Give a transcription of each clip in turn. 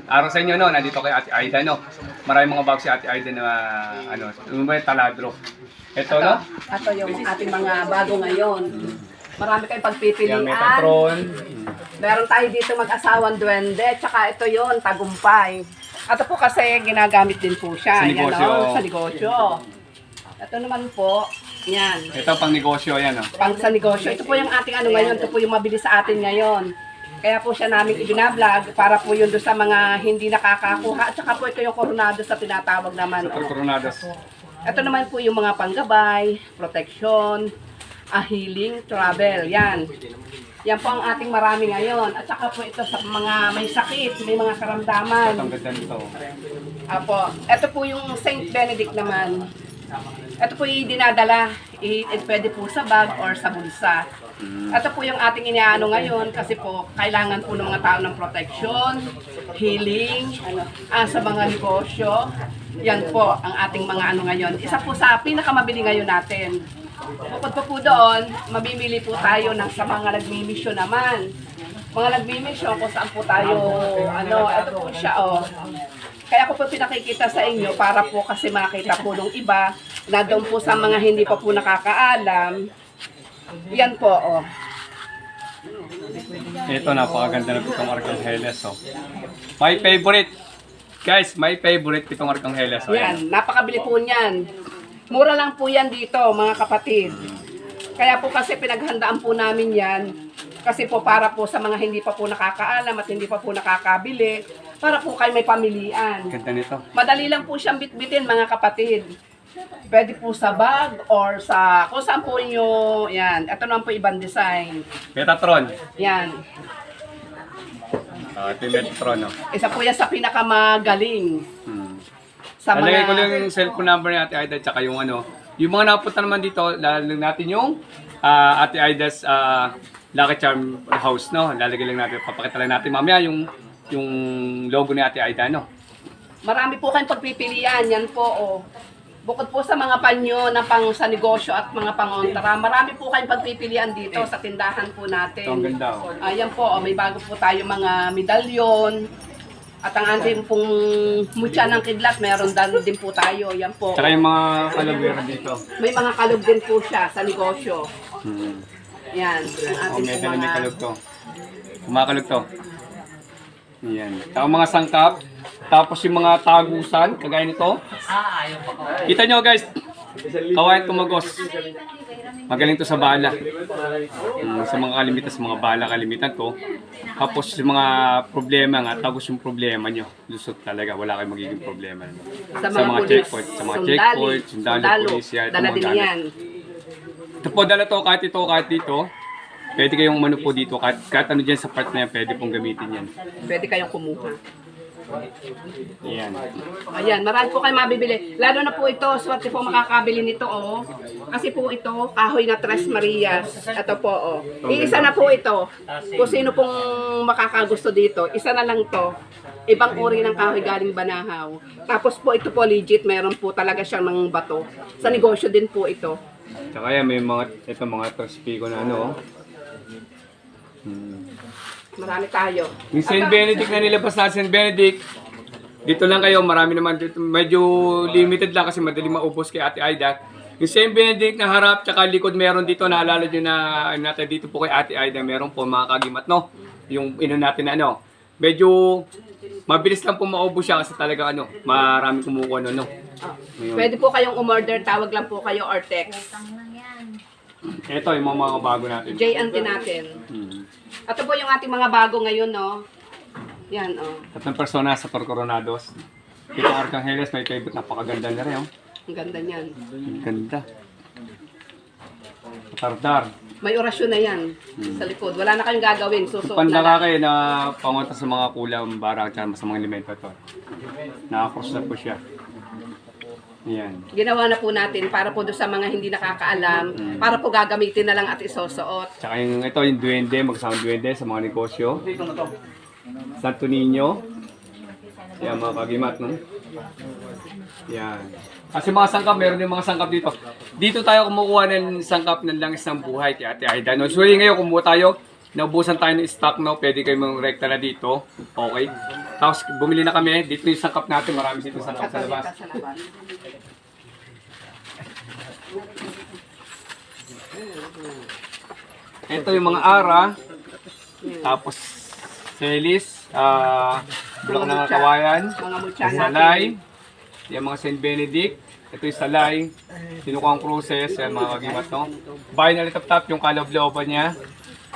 araw sa inyo, no? Nandito kay Ate Aida, no? Maraming mga bago si Ate Aida na, taladro. Ito, no? Ito yung ating mga bago ngayon. Marami kayong Yan, pagpipilian. Metatron. Meron tayo dito mag-asawang duwende, tsaka ito yon tagumpay. Ito po kasi ginagamit din po siya. Sa negosyo. Yan, sa negosyo. Ito naman po, yan. Ito pang negosyo, yan, no? Pang sa negosyo. Ito po yung ating ano ngayon, ito po yung mabilis sa atin ngayon. Kaya po siya namin ibinablog para po yun doon sa mga hindi nakakakuha. At saka po ito yung koronado sa tinatawag naman. Sa Coronados. Ito naman po yung mga panggabay, protection, healing, travel. Yan. Yan po ang ating marami ngayon. At saka po ito sa mga may sakit, may mga karamdaman. Ito ang ganda nito. Apo. Ito po yung Saint Benedict naman. Ito po yung dinadala. Pwede po sa bag or sa bulsa. Ito po yung ating iniano ngayon kasi po kailangan po ng mga tao ng protection, healing, sa mga negosyo. Yan po ang ating mga ano ngayon. Isa po sa pinakamabili ngayon natin. Bukod po doon, mamimili po tayo ng sa mga nagmimisyon naman. Mga nagmimisyon kung saan po tayo, ito po siya, Kaya ko po pinakikita sa inyo para po kasi makita po ng iba na doon po sa mga hindi pa po nakakaalam. Yan po, Ito, napakaganda na itong Arcangheles, oh. My favorite. Guys, my favorite itong Arcangheles. Oh, Yan, napakabili po niyan. Mura lang po yan dito, mga kapatid. Kaya po kasi pinaghandaan po namin yan. Kasi po para po sa mga hindi pa po nakakaalam at hindi pa po nakakabili, para po kayo may pamilian. Ganda nito. Madali lang po siyang bitbitin, mga kapatid. Pwede po sa bag or sa kung saan po inyo, yan. Ito naman po ibang design. Metatron. Yan. Ito yung Metatron, oh. Isa po yan sa pinakamagaling. Sa Lalagay mga, ko lang yung cellphone number ni Ate Aida tsaka yung yung mga napunta naman dito, lalagay natin yung Ate Aida's Lucky Charm House, no? Lalagay lang natin, papakita lang natin mamaya yung logo ni Ate Aida, no? marami po kayong pagpipilian. Yan po, Bukod po sa mga panyo na pang sa negosyo at mga pangontra, marami po kayong pagpipilian dito sa tindahan po natin. Ito ang ganda, oh. Ayan po, may bago po tayo mga medalyon. At ang ating pong mutya ng kidlat, meron din po tayo. Yan po. Tsaka yung mga kalabero dito. May mga kalog din po siya sa negosyo. Yan. Ang May ating po may mga... kalog to. Kumakalog to. Yan. Tapos mga sangkap. Tapos yung mga tagusan, kagaya nito. Kita nyo guys, kawain tumagos. Magaling to sa bala. Sa mga kalimitan, sa mga bala kalimitan to. Tapos yung mga problema nga, tagos yung problema nyo. Lusot talaga, wala kayong magiging problema. Sa mga checkpoint, sa mga checkpoint, sundalo, pulisya, ito dala mga din gamit. yan. Ito po, dala to, kahit ito, kahit dito. Pwede kayong umano po dito, kahit ano dyan sa part na yan, pwede pong gamitin yan. Pwede kayong kumuha. Yan. Ayan, marami po kayo mabibili. Lalo na po ito, swerte po makakabili nito, Kasi po ito, kahoy na Tres Marias. Ito po, Iisa na po ito. Kung sino pong makakagusto dito, isa na lang to. Ibang uri ng kahoy galing Banahaw. Tapos po ito po legit, meron po talaga siyang mga bato. Sa negosyo din po ito. Tsaka yan, may mga traspico na Marami tayo. Yung St. Benedict na nilabas na St. Benedict, dito lang kayo, marami naman dito. Medyo limited lang kasi madali maubos kay Ate Aida. Yung St. Benedict na harap tsaka likod meron dito, naalala nyo na natin dito po kay Ate Aida, meron po mga kagimat, no? Yung natin na medyo mabilis lang po maubos siya kasi talaga marami kumukuha no. Pwede po kayong umorder, tawag lang po kayo or text. Ito yung mga bago natin. J&T natin. Ito po yung ating mga bago ngayon, Yan, Tatlong persona sa Coronados. Ito ang Arcangheles, may favorite, napakaganda na rin, Ang ganda niyan. Ang ganda. Tardar. May orasyon na yan sa likod. Wala na kayong gagawin. Susuot na Pandaka lang. kayo na pangunta sa mga kulang, barang, at sa mga elemento ito. Naka-cross na po siya. Yan. Ginawa na po natin para po doon sa mga hindi nakakaalam, para po gagamitin na lang at isusuot. Tsaka yung duwende, magkasamang duwende sa mga negosyo. Santo Niño. Yan mga kagimat, no? Yan. Kasi mga sangkap, meron din mga sangkap dito. Dito tayo kumukuha ng sangkap ng langis ng buhay kay Ate Aida. No? So ngayon kumuha tayo naubusan tayo ng stock, no? Pwede kayo mag-rekta na dito. Okay. Tapos bumili na kami. Dito yung sangkap natin. Marami dito sangkap sa labas. Sa labas. Ito yung mga ara. Tapos selis. Bulak ng mga kawayan. Mga mulcha natin. Salay. Yung mga St. Benedict. Ito yung salay. Tinukang cruces. Yan mga kagimat, no? Bahay na litap-tap yung kaloob-looban niya.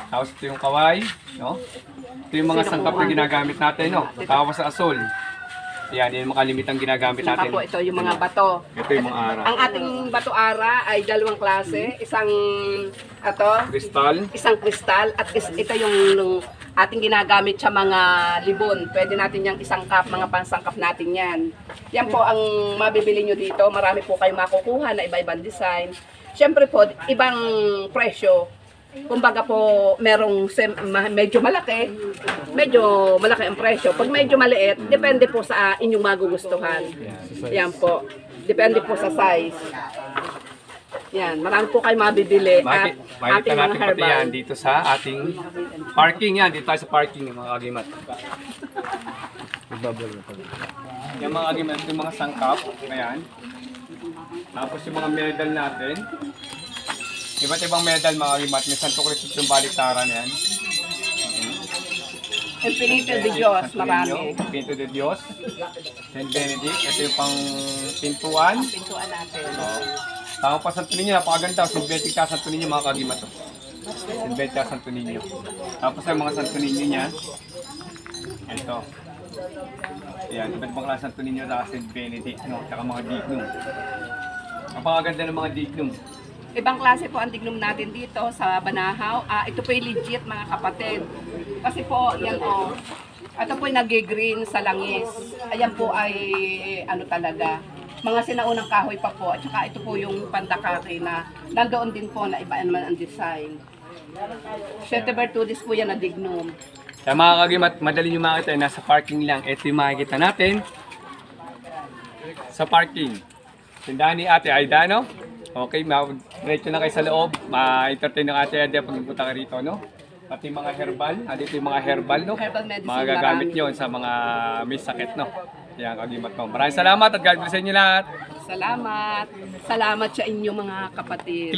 Tapos ito yung kaway, no? Ito yung mga sangkap na ginagamit natin, no? Tapos sa asol. Yan, yung mga limitang ginagamit Saka natin. po ito yung mga bato. Ito yung mga ara. Ang ating bato ara ay dalawang klase. Isang Kristal. isang kristal at ito yung ating ginagamit sa mga libon. Pwede natin yung isang cup, mga pansangkap natin yan. Yan po ang mabibili nyo dito. Marami po kayong makukuha na iba-ibang design. Siyempre po, ibang presyo. Kumbaga po, merong medyo malaki ang presyo. Pag medyo maliit, depende po sa inyong magugustuhan. Yan po. Depende po sa size. Yan, marami po kayo mabibili at Makikita ating mga natin pati yan herbal. dito sa ating parking yan. Dito tayo sa parking mga kagimat. Yung mga kagimat, yung mga sangkap. Ayan. Tapos yung mga medal natin. Iba't ibang medal mga kagimat. May Santo Cristo yung baliktaran yan. Infinito de Dios, marami. Pinto de Dios. St. Benedict. Ito yung pang pintuan. Pintuan natin. Tama pa Santo Niño, napakaganda. St. Benedict ka Santo Niño mga kagimat. St. Benedict ka Santo Niño. Tapos yung mga Santo Niño niya. Ito. Ayan, iba't ibang klase Santo Niño sa St. Benedict. No? Tsaka mga dignum. Napakaganda ng mga dignum. Ibang klase po ang dignum natin dito sa Banahaw. Ito po yung legit mga kapatid. Kasi po, yan o. Ito po yung nag-green sa langis. Ayan po ay ano talaga. Mga sinaunang kahoy pa po. At saka ito po yung pandakake na nandoon din po na iba naman ang design. Siete Virtudes po yan na dignum. Kaya mga kagimat, madali nyo makita. Nasa parking lang. Ito yung makikita natin. Sa parking. Tindahan ni Ate Aida, no? Okay, diretso na kayo sa loob. Ma-entertain ng Ate Aida pag pupunta ka rito, no? Pati mga herbal. Dito yung mga herbal, no? Herbal medicine, Mga gagamit marami. nyo sa mga may sakit, no? Yan, kagimat mo. Maraming salamat at God bless sa inyo lahat. Salamat. Salamat sa inyo mga kapatid.